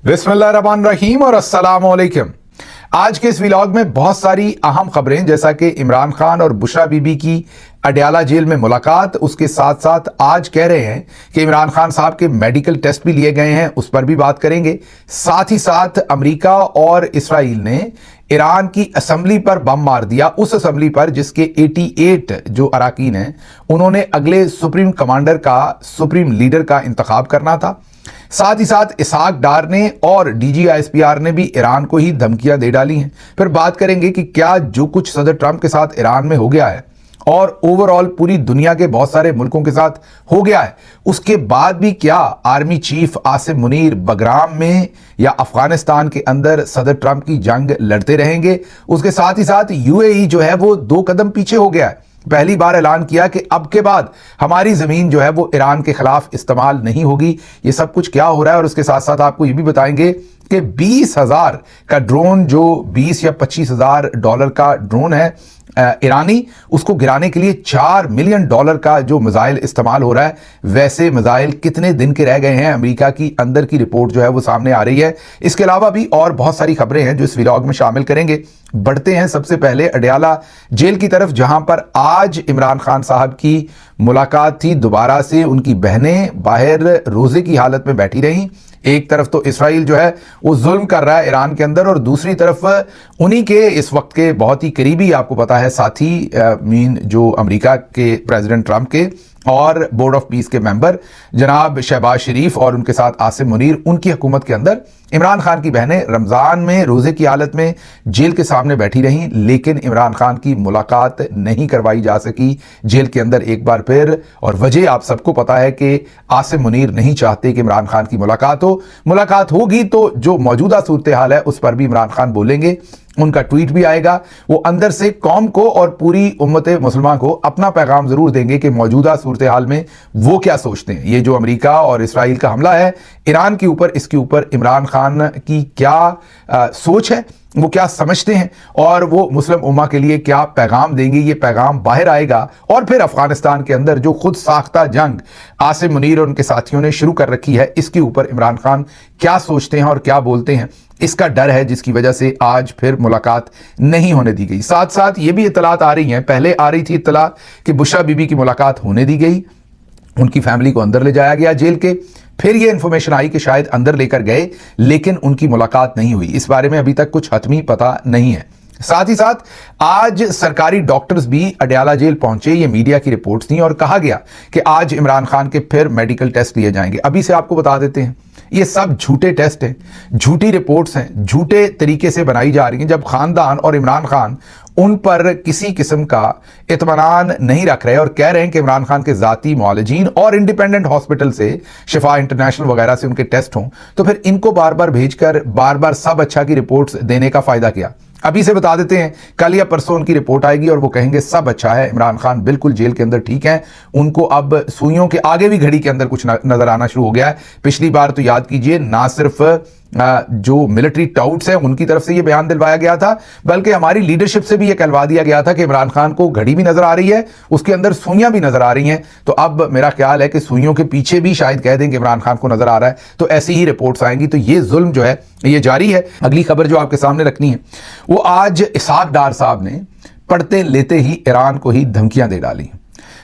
बिस्मिल्लाहिर्रहमानिर्रहीम और अस्सलाम वालेकुम। आज के इस व्लॉग में बहुत सारी अहम खबरें, जैसा कि इमरान खान और बुशरा बीबी की अडयाला जेल में मुलाकात, उसके साथ साथ आज कह रहे हैं कि इमरान खान साहब के मेडिकल टेस्ट भी लिए गए हैं, उस पर भी बात करेंगे। साथ ही साथ अमेरिका और इसराइल ने ईरान की असेंबली पर बम मार दिया, उस असेंबली पर जिसके 88 जो अराकीन हैं उन्होंने अगले सुप्रीम कमांडर का, सुप्रीम लीडर का इंतखाब करना था। साथ ही साथ इसहाक डार ने और DGISPR ने भी ईरान को ही धमकियां दे डाली हैं। फिर बात करेंगे कि क्या जो कुछ सदर ट्रंप के साथ ईरान में हो गया है और ओवरऑल पूरी दुनिया के बहुत सारे मुल्कों के साथ हो गया है, उसके बाद भी क्या आर्मी चीफ आसिम मुनीर बगराम में या अफगानिस्तान के अंदर सदर ट्रंप की जंग लड़ते रहेंगे। उसके साथ ही साथ UAE जो है वो 2 कदम पीछे हो गया है। पहली बार ऐलान किया कि अब के बाद हमारी जमीन जो है वो ईरान के खिलाफ इस्तेमाल नहीं होगी। ये सब कुछ क्या हो रहा है, और उसके साथ साथ आपको ये भी बताएंगे कि 20,000 का ड्रोन, जो 20 या $25,000 का ड्रोन है ईरानी, उसको गिराने के लिए $4 मिलियन का जो मिसाइल इस्तेमाल हो रहा है। वैसे मिसाइल कितने दिन के रह गए हैं, अमेरिका की अंदर की रिपोर्ट जो है वो सामने आ रही है। इसके अलावा भी और बहुत सारी खबरें हैं जो इस व्लॉग में शामिल करेंगे। बढ़ते हैं सबसे पहले अडयाला जेल की तरफ, जहां पर आज इमरान खान साहब की मुलाकात थी। दोबारा से उनकी बहनें बाहर रोजे की हालत में बैठी रहीं। एक तरफ तो इसराइल जो है वो जुल्म कर रहा है ईरान के अंदर, और दूसरी तरफ उन्हीं के इस वक्त के बहुत ही करीबी, आपको पता है, साथी मीन जो अमेरिका के प्रेसिडेंट ट्रंप के और बोर्ड ऑफ पीस के मेंबर जनाब शहबाज शरीफ और उनके साथ आसिम मुनीर, उनकी हुकूमत के अंदर इमरान खान की बहनें रमजान में रोजे की हालत में जेल के सामने बैठी रहीं, लेकिन इमरान खान की मुलाकात नहीं करवाई जा सकी जेल के अंदर एक बार फिर। और वजह आप सबको पता है कि आसिम मुनीर नहीं चाहते कि इमरान खान की मुलाकात हो। मुलाकात होगी तो जो मौजूदा सूरत हाल है उस पर भी इमरान खान बोलेंगे, उनका ट्वीट भी आएगा। वो अंदर से कौम को और पूरी उम्मत मुसलमान को अपना पैगाम जरूर देंगे कि मौजूदा सूरत हाल में वो क्या सोचते हैं। ये जो अमेरिका और इसराइल का हमला है ईरान के ऊपर, इसके ऊपर इमरान खान की क्या सोच है, वो क्या समझते हैं, और वो मुस्लिम उम्मा के लिए क्या पैगाम देंगे। ये पैगाम बाहर आएगा। और फिर अफगानिस्तान के अंदर जो खुद साख्ता जंग आसिम मुनीर और उनके साथियों ने शुरू कर रखी है, इसके ऊपर इमरान खान क्या सोचते हैं और क्या बोलते हैं, इसका डर है, जिसकी वजह से आज फिर मुलाकात नहीं होने दी गई। साथ साथ ये भी इत्तलात आ रही हैं, पहले आ रही थी इत्तला कि बुशरा बीबी की मुलाकात होने दी गई, उनकी फैमिली को अंदर ले जाया गया जेल के। फिर ये इंफॉर्मेशन आई कि शायद अंदर लेकर गए, लेकिन उनकी मुलाकात नहीं हुई। इस बारे में अभी तक कुछ हतमी पता नहीं है। साथ ही साथ आज सरकारी डॉक्टर्स भी अडयाला जेल पहुंचे, ये मीडिया की रिपोर्ट्स थी, और कहा गया कि आज इमरान खान के फिर मेडिकल टेस्ट लिए जाएंगे। अभी से आपको बता देते हैं, ये सब झूठे टेस्ट हैं, झूठी रिपोर्ट्स हैं, झूठे तरीके से बनाई जा रही हैं। जब खानदान और इमरान खान उन पर किसी किस्म का इत्मीनान नहीं रख रहे और कह रहे हैं कि इमरान खान के जाती मुआलिजीन और इंडिपेंडेंट हॉस्पिटल से, शिफा इंटरनेशनल वगैरह से उनके टेस्ट हों, तो फिर इनको बार बार भेजकर बार बार सब अच्छा की रिपोर्ट्स देने का फायदा क्या। अभी से बता देते हैं, कल या परसों उनकी रिपोर्ट आएगी और वो कहेंगे सब अच्छा है, इमरान खान बिल्कुल जेल के अंदर ठीक है। उनको अब सुइयों के आगे भी घड़ी के अंदर कुछ नजर आना शुरू हो गया है। पिछली बार तो याद कीजिए, ना सिर्फ जो मिलिट्री टाउट्स हैं उनकी तरफ से ये बयान दिलवाया गया था, बल्कि हमारी लीडरशिप से भी ये कहलवा दिया गया था कि इमरान खान को घड़ी भी नजर आ रही है, उसके अंदर सुइयां भी नजर आ रही हैं। तो अब मेरा ख्याल है कि सुइयों के पीछे भी शायद कह दें कि इमरान खान को नजर आ रहा है, तो ऐसी ही रिपोर्ट्स आएंगी। तो ये जुल्म जो है ये जारी है। अगली खबर जो आपके सामने रखनी है, वो आज इसहाक डार साहब ने पढ़ते लेते ही ईरान को ही धमकियां दे डाली।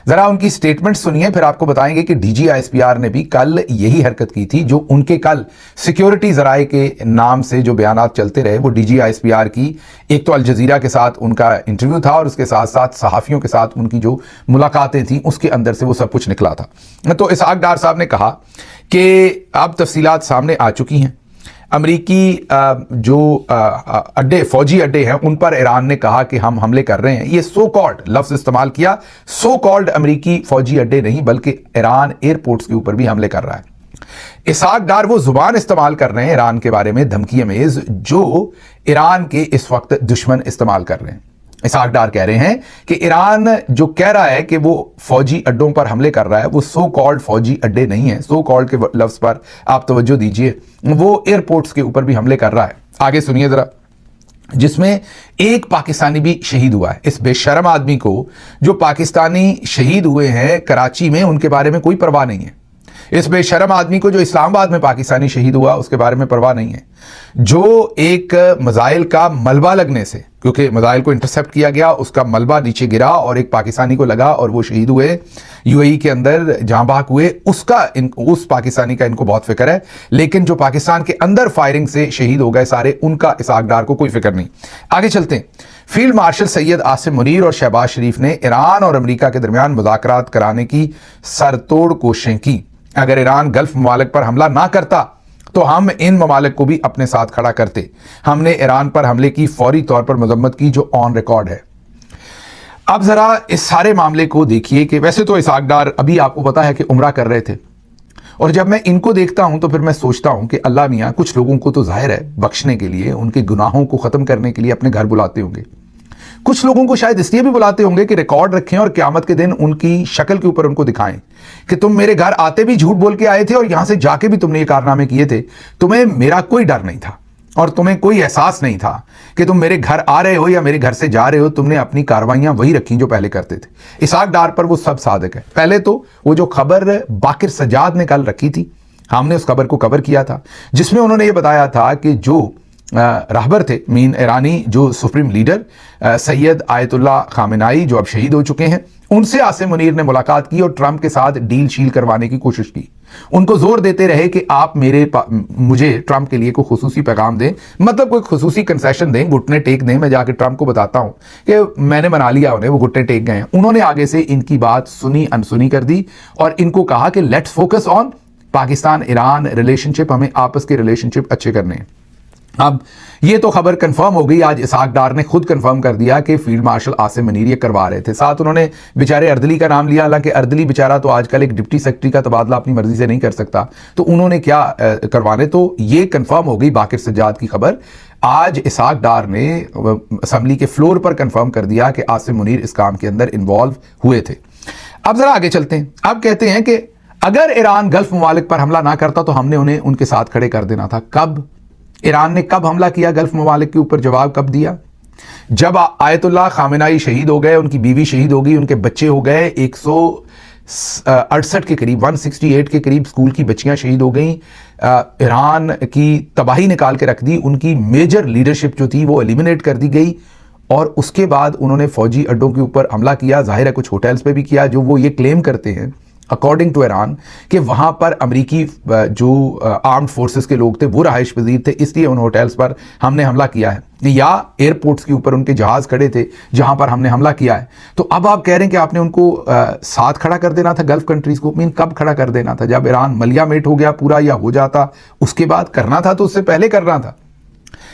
जरा उनकी स्टेटमेंट सुनिए, फिर आपको बताएंगे कि DGISPR ने भी कल यही हरकत की थी। जो उनके कल सिक्योरिटी जराए के नाम से जो बयानात चलते रहे, वो DGISPR की एक तो अल जजीरा के साथ उनका इंटरव्यू था, और उसके साथ साथ सहाफ़ियों के साथ उनकी जो मुलाकातें थी, उसके अंदर से वो सब कुछ निकला था। तो इसहाक डार साहब ने कहा कि अब तफसीलात सामने आ चुकी हैं। अमरीकी जो अड्डे, फौजी अड्डे हैं, उन पर ईरान ने कहा कि हम हमले कर रहे हैं। ये सो कॉल्ड लफ्ज इस्तेमाल किया, सो कॉल्ड अमरीकी फौजी अड्डे नहीं, बल्कि ईरान एयरपोर्ट्स के ऊपर भी हमले कर रहा है। इसहाक डार वो जुबान इस्तेमाल कर रहे हैं ईरान के बारे में धमकी अमेज, जो ईरान के इस वक्त दुश्मन इस्तेमाल कर रहे हैं। इसहाक डार कह रहे हैं कि ईरान जो कह रहा है कि वो फौजी अड्डों पर हमले कर रहा है, वो सो कॉल्ड फौजी अड्डे नहीं है। सो कॉल्ड के लफ्ज पर आप तवज्जो दीजिए, वो एयरपोर्ट्स के ऊपर भी हमले कर रहा है। आगे सुनिए जरा, जिसमें एक पाकिस्तानी भी शहीद हुआ है। इस बेशर्म आदमी को, जो पाकिस्तानी शहीद हुए हैं कराची में, उनके बारे में कोई परवाह नहीं है। इस बेशरम आदमी को जो इस्लामाबाद में पाकिस्तानी शहीद हुआ उसके बारे में परवाह नहीं है, जो एक मिसाइल का मलबा लगने से, क्योंकि मिसाइल को इंटरसेप्ट किया गया, उसका मलबा नीचे गिरा और एक पाकिस्तानी को लगा और वो शहीद हुए, यूएई के अंदर जाँ बाक हुए, उस पाकिस्तानी का इनको बहुत फिक्र है। लेकिन जो पाकिस्तान के अंदर फायरिंग से शहीद हो गए सारे, उनका इसहाक डार को कोई फिक्र नहीं। आगे चलते हैं। फील्ड मार्शल सैयद आसिम मुनीर और शहबाज शरीफ ने ईरान और अमेरिका के दरमियान मुज़ाकरात कराने की सरतोड़ कोशिशें की। अगर ईरान गल्फ ममालिक पर हमला ना करता तो हम इन ममालिक को भी अपने साथ खड़ा करते। हमने ईरान पर हमले की फौरी तौर पर मजम्मत की, जो ऑन रिकॉर्ड है। अब जरा इस सारे मामले को देखिए कि वैसे तो इसहाक डार अभी आपको पता है कि उम्रा कर रहे थे, और जब मैं इनको देखता हूं तो फिर मैं सोचता हूं कि अल्लाह मियां कुछ लोगों को तो जाहिर है बख्शने के लिए, उनके गुनाहों को खत्म करने के लिए अपने घर बुलाते होंगे। कुछ लोगों को शायद इसलिए भी बुलाते होंगे कि रिकॉर्ड रखें और क़यामत के दिन उनकी शक्ल के ऊपर उनको दिखाएं कि तुम मेरे घर आते भी झूठ बोल के आए थे और यहां से जाके भी तुमने ये कारनामे किए थे, तुम्हें मेरा कोई डर नहीं था और तुम्हें कोई एहसास नहीं था कि तुम मेरे घर आ रहे हो या मेरे घर से जा रहे हो, तुमने अपनी कार्रवाइयां वही रखी जो पहले करते थे। इसहाक डार पर वो सब सादिक है। पहले तो वो जो खबर बाकिर सज्जाद ने कल रखी थी, हमने उस खबर को कवर किया था, जिसमें उन्होंने ये बताया था कि जो रहबर थे मीन ईरानी, जो सुप्रीम लीडर सैयद आयतुल्लाह खामेनाई जो अब शहीद हो चुके हैं, उनसे आसिम मुनीर ने मुलाकात की और ट्रंप के साथ डील शील करवाने की कोशिश की। उनको जोर देते रहे कि आप मुझे ट्रंप के लिए कोई खुसूसी पैगाम दें, मतलब कोई खुसूसी कंसेशन दें, घुटने टेक दें। मैं जाके ट्रंप को बताता हूं कि मैंने मना लिया उन्हें, वो घुटने टेक गए हैं। उन्होंने आगे से इनकी बात सुनी अनसुनी कर दी और इनको कहा कि let's focus on Pakistan Iran relationship, हमें आपस के रिलेशनशिप अच्छे करने हैं। अब ये तो खबर कंफर्म हो गई, आज इसहाक डार ने खुद कंफर्म कर दिया कि फील्ड मार्शल आसिम मुनीर ये करवा रहे थे। साथ उन्होंने बेचारे अर्दली का नाम लिया, हालांकि अर्दली बेचारा तो आजकल एक डिप्टी सेक्रेटरी का तबादला अपनी मर्जी से नहीं कर सकता, तो उन्होंने क्या करवाने। तो ये कंफर्म हो गई बाकिर सज्जाद की खबर। आज इसहाक डार ने असम्बली के फ्लोर पर कंफर्म कर दिया कि आसिम मुनीर इस काम के अंदर इन्वॉल्व हुए थे। अब जरा आगे चलते हैं। अब कहते हैं कि अगर ईरान गल्फ ममालिक पर हमला ना करता तो हमने उन्हें उनके साथ खड़े कर देना था। कब ईरान ने कब हमला किया गल्फ ममालिक के ऊपर? जवाब कब दिया? जब आयतुल्लाह खामेनाई शहीद हो गए, उनकी बीवी शहीद हो गई, उनके बच्चे हो गए, 168 के करीब 168 के करीब स्कूल की बच्चियां शहीद हो गई। ईरान की तबाही निकाल के रख दी, उनकी मेजर लीडरशिप जो थी वो एलिमिनेट कर दी गई और उसके बाद उन्होंने फौजी अड्डों के ऊपर हमला किया। जाहिर है कुछ होटल्स पे भी किया, जो वो ये क्लेम करते हैं अकॉर्डिंग टू ईरान कि वहां पर अमेरिकी जो आर्म्ड फोर्सेस के लोग थे वो रहाइश पजीर थे, इसलिए उन होटल्स पर हमने हमला किया है, या एयरपोर्ट्स के ऊपर उनके जहाज खड़े थे जहां पर हमने हमला किया है। तो अब आप कह रहे हैं कि आपने उनको साथ खड़ा कर देना था गल्फ कंट्रीज को। मीन कब खड़ा कर देना था? जब ईरान मलियामेट हो गया पूरा या हो जाता, उसके बाद करना था, तो उससे पहले करना था।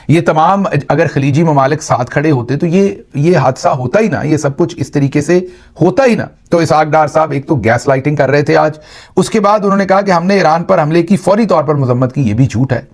ये तमाम अगर खलीजी ममालिक साथ खड़े होते तो ये हादसा होता ही ना, ये सब कुछ इस तरीके से होता ही ना। तो इसहाक डार साहब एक तो गैस लाइटिंग कर रहे थे आज, उसके बाद उन्होंने कहा कि हमने ईरान पर हमले की फौरी तौर पर मजम्मत की। ये भी झूठ है।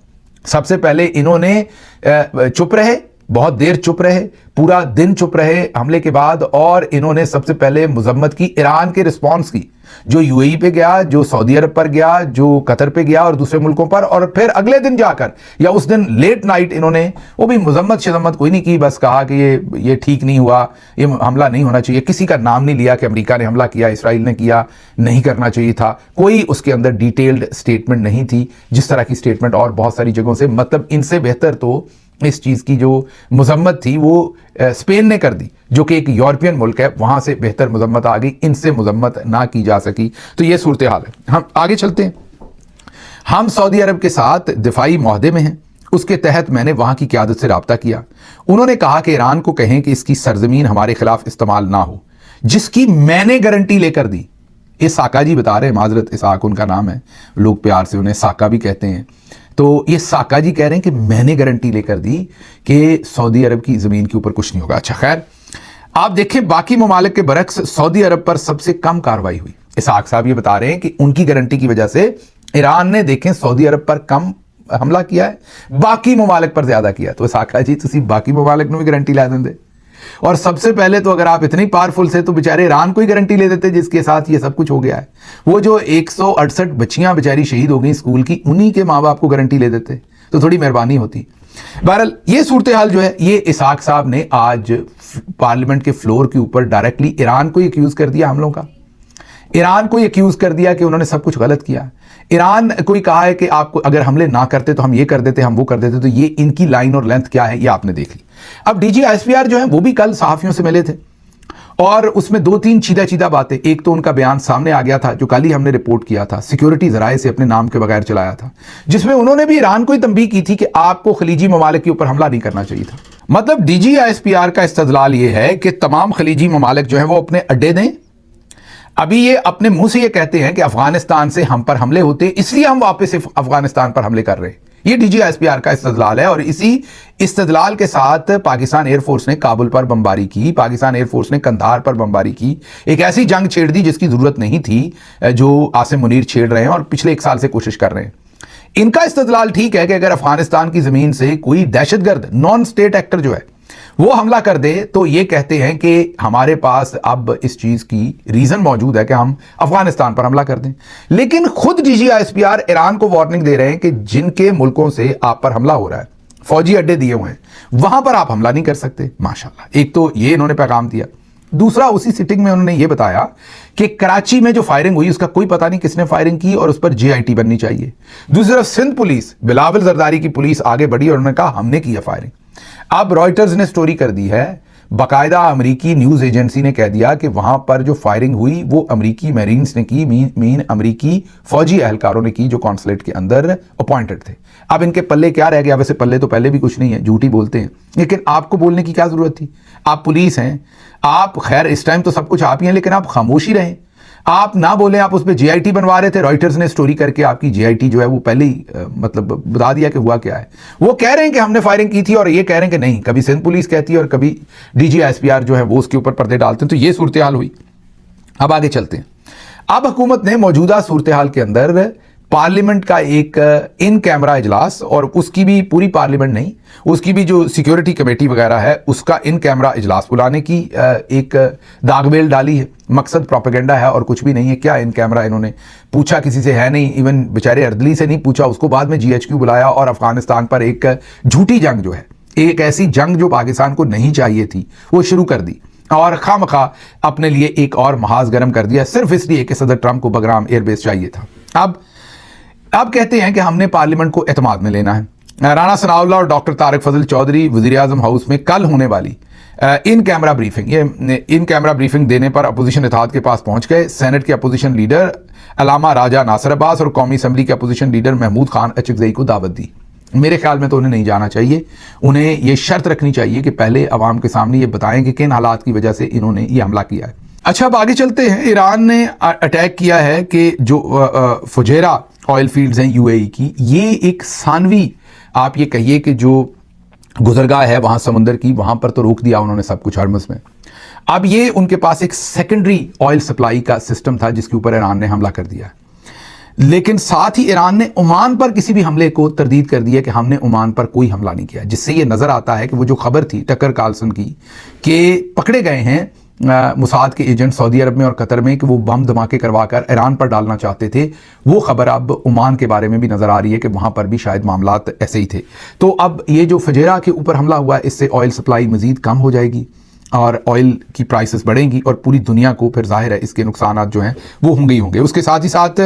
सबसे पहले इन्होंने चुप रहे, बहुत देर चुप रहे, पूरा दिन चुप रहे हमले के बाद, और इन्होंने सबसे पहले मजम्मत की ईरान के रिस्पॉन्स की, जो यूएई पे गया, जो सऊदी अरब पर गया, जो कतर पे गया और दूसरे मुल्कों पर, और फिर अगले दिन जाकर या उस दिन लेट नाइट इन्होंने वो भी मजम्मत शजम्मत कोई नहीं की, बस कहा कि ये ठीक नहीं हुआ, ये हमला नहीं होना चाहिए। किसी का नाम नहीं लिया कि अमेरिका ने हमला किया, इसराइल ने किया, नहीं करना चाहिए था। कोई उसके अंदर डिटेल्ड स्टेटमेंट नहीं थी, जिस तरह की स्टेटमेंट और बहुत सारी जगहों से, मतलब इनसे बेहतर तो इस चीज़ की जो मजम्मत थी वो स्पेन ने कर दी, जो कि एक यूरोपियन मुल्क है, वहां से बेहतर मजम्मत आ गई, इनसे मजम्मत ना की जा सकी। तो ये सूरत हाल है। हम आगे चलते हैं। हम सऊदी अरब के साथ दिफाई मुआहदे में हैं, उसके तहत मैंने वहां की क़यादत से रब्ता किया। उन्होंने कहा कि ईरान को कहें कि इसकी सरजमीन हमारे खिलाफ इस्तेमाल ना हो, जिसकी मैंने गारंटी लेकर दी। ये साका जी बता रहे हैं, माजरत इसहाक उनका नाम है, लोग प्यार से उन्हें साका भी कहते हैं। तो ये साका जी कह रहे हैं कि मैंने गारंटी लेकर दी कि सऊदी अरब की ज़मीन के ऊपर कुछ नहीं होगा। अच्छा खैर, आप देखें बाकी ममालिक के बरक्स सऊदी अरब पर सबसे कम कार्रवाई हुई। इसहाक साहब ये बता रहे हैं कि उनकी गारंटी की वजह से ईरान ने देखें सऊदी अरब पर कम हमला किया है, बाकी ममालिक पर ज्यादा किया। तो साका जी तुसी बाकी ममालिक में भी गारंटी ला देंगे, और सबसे पहले तो अगर आप इतनी पावरफुल से तो बेचारे ईरान को ही गारंटी ले देते जिसके साथ ये सब कुछ हो गया है। वो जो 168 बच्चियां बेचारी शहीद हो गई स्कूल की, उन्हीं के माँ बाप को गारंटी ले देते तो थोड़ी मेहरबानी होती। बहरहाल ये सूरत हाल जो है, ये इसहाक साहब ने आज पार्लियामेंट के फ्लोर के ऊपर डायरेक्टली ईरान को एक्यूज कर दिया हमलों का। ईरान को एक्यूज कर दिया कि उन्होंने सब कुछ गलत किया। ईरान कोई कहा है कि आपको अगर हमले ना करते तो हम ये कर देते, हम वो कर देते, तो ये इनकी लाइन और लेंथ क्या है ये आपने देख ली। अब डीजी आईएसपीआर जो है वो भी कल सहाफियों से मिले थे और उसमें 2-3 चीदा बातें। एक तो उनका बयान सामने आ गया था जो कल ही हमने रिपोर्ट किया था, सिक्योरिटी जराए से अपने नाम के बगैर चलाया था, जिसमें उन्होंने भी ईरान को ही तंबीह की थी कि आपको खलीजी ममालिक के ऊपर हमला नहीं करना चाहिए था। मतलब डीजी आईएसपीआर का इस्तदलाल ये है कि तमाम खलीजी ममालिक जो है वो अपने अड्डे दें। अभी ये अपने मुंह से ये कहते हैं कि अफगानिस्तान से हम पर हमले होते इसलिए हम वापस अफगानिस्तान पर हमले कर रहे हैं। ये डीजी आईएसपीआर का इस्तदलाल है और इसी इस्तदलाल के साथ पाकिस्तान एयरफोर्स ने काबुल पर बमबारी की, पाकिस्तान एयरफोर्स ने कंधार पर बमबारी की, एक ऐसी जंग छेड़ दी जिसकी जरूरत नहीं थी, जो आसिम मुनीर छेड़ रहे हैं और पिछले 1 साल से कोशिश कर रहे हैं। इनका इस्तदलाल ठीक है कि अगर अफगानिस्तान की जमीन से कोई दहशतगर्द नॉन स्टेट एक्टर जो है वो हमला कर दे तो ये कहते हैं कि हमारे पास अब इस चीज की रीजन मौजूद है कि हम अफगानिस्तान पर हमला कर दें। लेकिन खुद डीजी आईएसपीआर ईरान को वार्निंग दे रहे हैं कि जिनके मुल्कों से आप पर हमला हो रहा है, फौजी अड्डे दिए हुए हैं, वहां पर आप हमला नहीं कर सकते। माशाल्लाह, एक तो ये इन्होंने पैगाम दिया। दूसरा, उसी सिटिंग में उन्होंने ये बताया कि कराची में जो फायरिंग हुई उसका कोई पता नहीं किसने फायरिंग की और उस पर जेआईटी बननी चाहिए। दूसरी तरफ सिंध पुलिस, बिलावल जरदारी की पुलिस आगे बढ़ी और उन्होंने कहा हमने किया फायरिंग। अब रॉयटर्स ने स्टोरी कर दी है, बाकायदा अमेरिकी न्यूज एजेंसी ने कह दिया कि वहां पर जो फायरिंग हुई वो अमेरिकी मैरीन्स ने की, मीन अमेरिकी फौजी एहलकारों ने की जो कॉन्सुलेट के अंदर अपॉइंटेड थे। अब इनके पल्ले क्या रह गया? वैसे पल्ले तो पहले भी कुछ नहीं है, झूठी बोलते हैं, लेकिन आपको बोलने की क्या जरूरत थी? आप पुलिस हैं, आप खैर इस टाइम तो सब कुछ आप ही हैं, लेकिन आप खामोशी रहें, आप ना बोलें। आप उस पर जेआईटी बनवा रहे थे, रॉयटर्स ने स्टोरी करके आपकी जेआईटी जो है वो पहले ही मतलब बता दिया कि हुआ क्या है। वो कह रहे हैं कि हमने फायरिंग की थी और ये कह रहे हैं कि नहीं, कभी सिंध पुलिस कहती है और कभी डीजी आईएसपीआर जो है वो उसके ऊपर पर्दे डालते हैं। तो ये सूरत हाल हुई। अब आगे चलते हैं। अब हुकूमत ने मौजूदा सूरत हाल के अंदर पार्लियामेंट का एक इन कैमरा इजलास, और उसकी भी पूरी पार्लियामेंट नहीं, उसकी भी जो सिक्योरिटी कमेटी वगैरह है उसका इन कैमरा इजलास बुलाने की एक दागबेल डाली है। मकसद प्रोपेगेंडा है और कुछ भी नहीं है। क्या इन कैमरा इन्होंने पूछा किसी से है नहीं, इवन बेचारे अर्दली से नहीं पूछा, उसको बाद में जीएचक्यू बुलाया और अफगानिस्तान पर एक झूठी जंग जो है, एक ऐसी जंग जो पाकिस्तान को नहीं चाहिए थी, वो शुरू कर दी और खामखा अपने लिए एक और महाज गर्म कर दिया सिर्फ इसलिए कि सदर ट्रंप को बगराम एयरबेस चाहिए था। अब कहते हैं कि हमने पार्लियामेंट को एतमाद में लेना है। राना सनाउल्लाह और डॉक्टर तारिक फजल चौधरी वज़ीर आज़म हाउस में कल होने वाली इन कैमरा ब्रीफिंग, ये इन कैमरा ब्रीफिंग देने पर अपोजिशन इत्तेहाद के पास पहुंच गए। सेनेट के अपोजिशन लीडर अलामा राजा नासिर अब्बास और कौमी असम्बली के अपोजिशन लीडर महमूद खान अचकज़ई को दावत दी। मेरे ख्याल में तो उन्हें नहीं जाना चाहिए। उन्हें ये शर्त रखनी चाहिए कि पहले अवाम के सामने ये बताएं कि किन हालात की वजह से इन्होंने ये हमला किया है। अच्छा, अब आगे चलते हैं। ईरान ने अटैक किया है कि जो फुजैरा ऑयल फील्ड्स हैं यूएई की, ये एक सानवी आप ये कहिए कि जो गुजरगाह है वहां समुंदर की, वहां पर तो रोक दिया उन्होंने सब कुछ हरमस में। अब ये उनके पास एक सेकेंडरी ऑयल सप्लाई का सिस्टम था जिसके ऊपर ईरान ने हमला कर दिया। लेकिन साथ ही ईरान ने ओमान पर किसी भी हमले को तरदीद कर दिया कि हमने ओमान पर कोई हमला नहीं किया, जिससे ये नजर आता है कि वो जो खबर थी टकर कार्लसन की कि पकड़े गए हैं मुसाद के एजेंट सऊदी अरब में और कतर में कि वो बम धमाके करवाकर ईरान पर डालना चाहते थे, वो खबर अब ओमान के बारे में भी नजर आ रही है कि वहां पर भी शायद मामलात ऐसे ही थे। तो अब ये जो फुजैरा के ऊपर हमला हुआ है, इससे ऑयल सप्लाई मजीद कम हो जाएगी और ऑयल की प्राइसेस बढ़ेंगी और पूरी दुनिया को फिर जाहिर है इसके नुकसानात जो हैं वो होंगे ही होंगे। उसके साथ ही साथ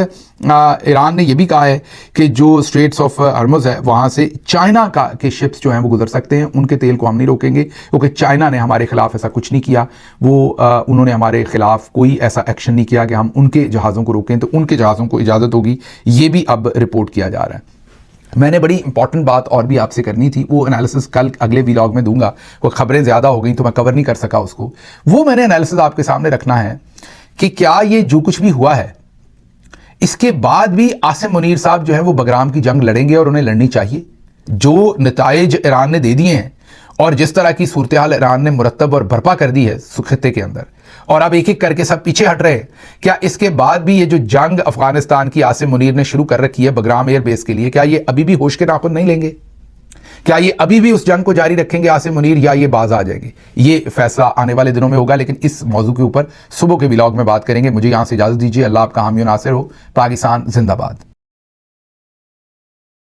ईरान ने यह भी कहा है कि जो स्ट्रेट्स ऑफ हॉर्मुज़ है वहाँ से चाइना के शिप्स जो हैं वो गुजर सकते हैं, उनके तेल को हम नहीं रोकेंगे क्योंकि चाइना ने हमारे खिलाफ ऐसा कुछ नहीं किया। उन्होंने हमारे खिलाफ कोई ऐसा एक्शन नहीं किया कि हम उनके जहाज़ों को रोकें, तो उनके जहाज़ों को इजाज़त होगी। ये भी अब रिपोर्ट किया जा रहा है। मैंने बड़ी इंपॉर्टेंट बात और भी आपसे करनी थी, वो एनालिसिस कल अगले व्लॉग में दूंगा। वो खबरें ज़्यादा हो गई तो मैं कवर नहीं कर सका उसको। वो मैंने एनालिसिस आपके सामने रखना है कि क्या ये जो कुछ भी हुआ है इसके बाद भी आसिम मुनीर साहब जो है वो बगराम की जंग लड़ेंगे और उन्हें लड़नी चाहिए। जो नताइज ईरान ने दे दिए हैं और जिस तरह की सूरत हाल ईरान ने मुरतब और बर्पा कर दी है खित्ते के अंदर, और अब एक एक करके सब पीछे हट रहे हैं, क्या इसके बाद भी ये जो जंग अफगानिस्तान की आसिम मुनीर ने शुरू कर रखी है बगराम एयरबेस के लिए, क्या ये अभी भी होश के नाखून नहीं लेंगे? क्या ये अभी भी उस जंग को जारी रखेंगे आसिम मुनीर, या ये बाज आ जाएंगे? ये फैसला आने वाले दिनों में होगा। लेकिन इस मौजू के ऊपर सुबह के व्लॉग में बात करेंगे। मुझे यहां से इजाजत दीजिए। अल्लाह आपका हामी नासिर हो। पाकिस्तान जिंदाबाद।